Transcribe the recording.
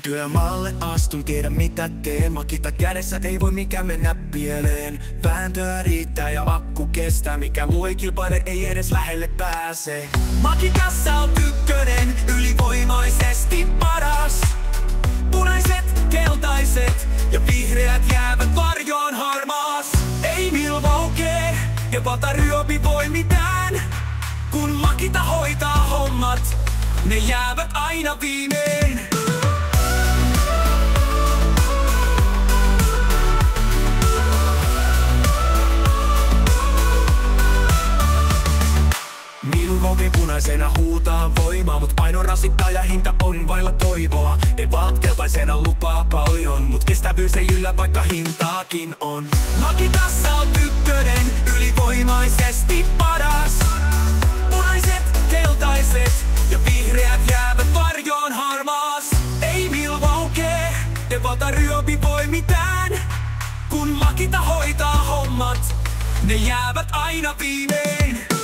Työmaalle astun, tiedä mitä teen. Makita kädessä, ei voi mikä mennä pieleen. Vääntöä riittää ja akku kestää. Mikä muu ei kilpaile, ei edes lähelle pääse. Makitassa on ykkönen, ylivoimaisesti paras. Punaiset, keltaiset ja vihreät jäävät varjoon harmaas. Ei Milwaukee ja Pataryöpi voi mitään. Kun Makita hoitaa hommat, ne jäävät aina viimein. Milwaukee punaisena huutaa voimaa, mut paino rasittaa ja hinta on vailla toivoa. Devat keltaisena lupaa paljon, mut kestävyys ei yllä vaikka hintaakin on. Makitassa on ykkönen, ylivoimaisesti paras. Punaiset, keltaiset ja vihreät jäävät varjoon harmaas. Ei Milwaukee ja Pataryöpi voi mitään. Kun Makita hoitaa hommat, ne jäävät aina viimein.